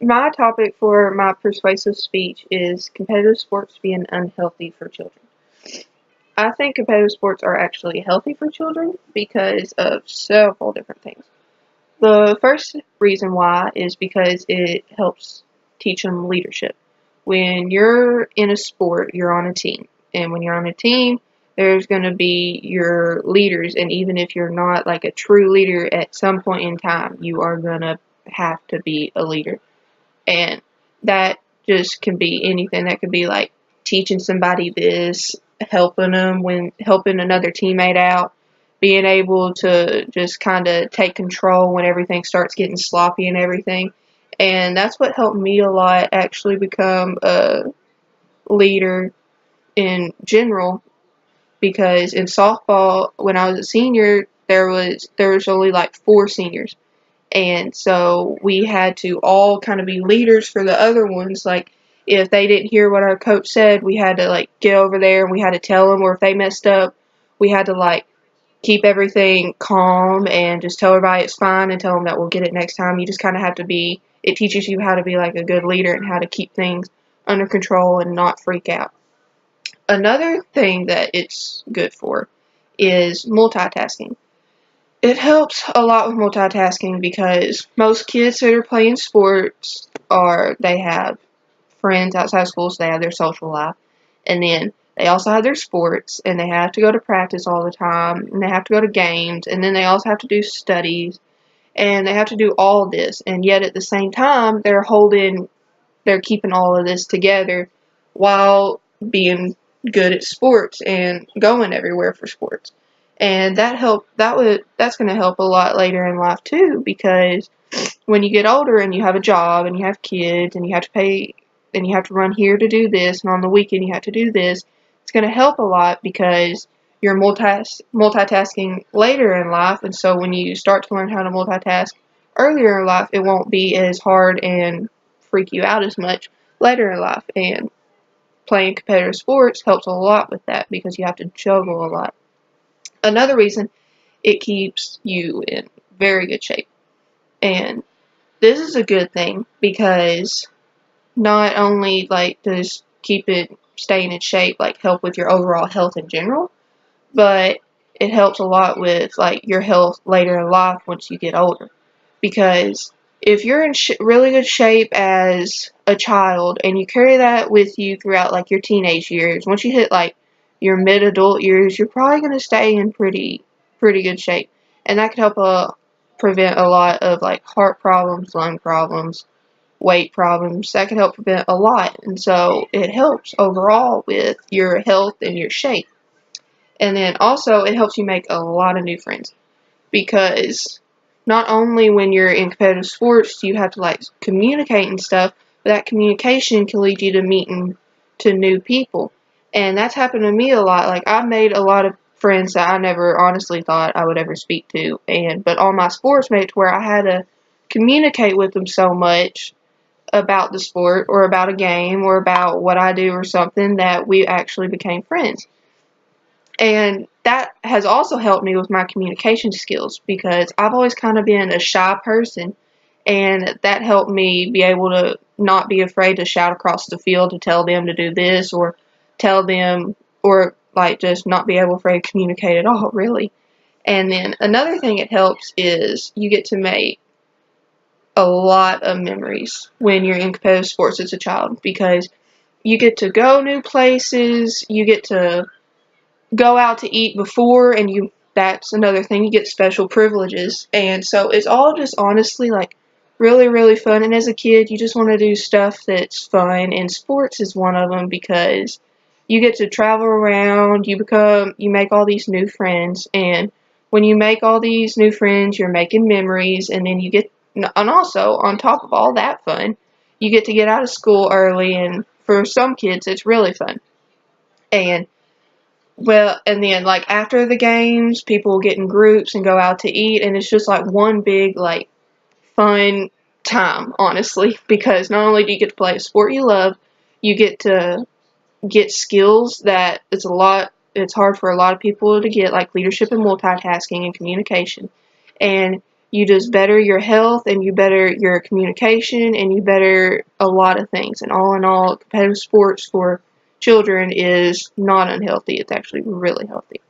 My topic for my persuasive speech is competitive sports being unhealthy for children. I think competitive sports are actually healthy for children because of several different things. The first reason why is because it helps teach them leadership. When you're in a sport, you're on a team. And when you're on a team, there's going to be your leaders. And even if you're not like a true leader at some point in time, you are going to have to be a leader. And that just can be anything. That could be like teaching somebody this, helping another teammate out, being able to just kind of take control when everything starts getting sloppy and everything. And that's what helped me a lot actually become a leader in general, because in softball when I was a senior there was only like four seniors, and so we had to all kind of be leaders for the other ones. Like, if they didn't hear what our coach said, we had to, like, get over there and we had to tell them. Or if they messed up, we had to, like, keep everything calm and just tell everybody it's fine and tell them that we'll get it next time. You just kind of have to be, it teaches you how to be, like, a good leader and how to keep things under control and not freak out. Another thing that it's good for is multitasking. It helps a lot with multitasking because most kids that are playing sports they have friends outside of school, so they have their social life, and then they also have their sports, and they have to go to practice all the time, and they have to go to games, and then they also have to do studies, and they have to do all this, and yet at the same time they're keeping all of this together while being good at sports and going everywhere for sports. And that's going to help a lot later in life too, because when you get older and you have a job and you have kids and you have to pay and you have to run here to do this, and on the weekend you have to do this, it's going to help a lot because you're multitasking later in life. And so when you start to learn how to multitask earlier in life, it won't be as hard and freak you out as much later in life. And playing competitive sports helps a lot with that because you have to juggle a lot. Another reason, it keeps you in very good shape. And this is a good thing because not only like does keep it staying in shape like help with your overall health in general, but it helps a lot with like your health later in life once you get older. Because if you're in really good shape as a child and you carry that with you throughout like your teenage years, once you hit like your mid-adult years, you're probably going to stay in pretty good shape, and that could help prevent a lot of like heart problems, lung problems, weight problems. That could help prevent a lot, and so it helps overall with your health and your shape. And then also it helps you make a lot of new friends, because not only when you're in competitive sports do you have to like communicate and stuff, but that communication can lead you to meeting to new people. And that's happened to me a lot. Like, I've made a lot of friends that I never honestly thought I would ever speak to, and but on my sports made it to where I had to communicate with them so much about the sport or about a game or about what I do or something that we actually became friends. And that has also helped me with my communication skills because I've always kind of been a shy person, and that helped me be able to not be afraid to shout across the field to tell them to do this, or tell them, or like just not be able afraid to communicate at all, really. And then another thing it helps is you get to make a lot of memories when you're in competitive sports as a child, because you get to go new places, you get to go out to eat before, and you that's another thing, you get special privileges. And so it's all just honestly like really fun, and as a kid you just want to do stuff that's fun, and sports is one of them because you get to travel around, you make all these new friends, and when you make all these new friends you're making memories, and then and also on top of all that fun, you get to get out of school early, and for some kids it's really fun. And and then like after the games, people get in groups and go out to eat, and it's just like one big like fun time, honestly, because not only do you get to play a sport you love, you get to get skills that it's hard for a lot of people to get, like leadership and multitasking and communication. And You just better your health, and you better your communication, and you better a lot of things. And all in all, competitive sports for children is not unhealthy. It's actually really healthy.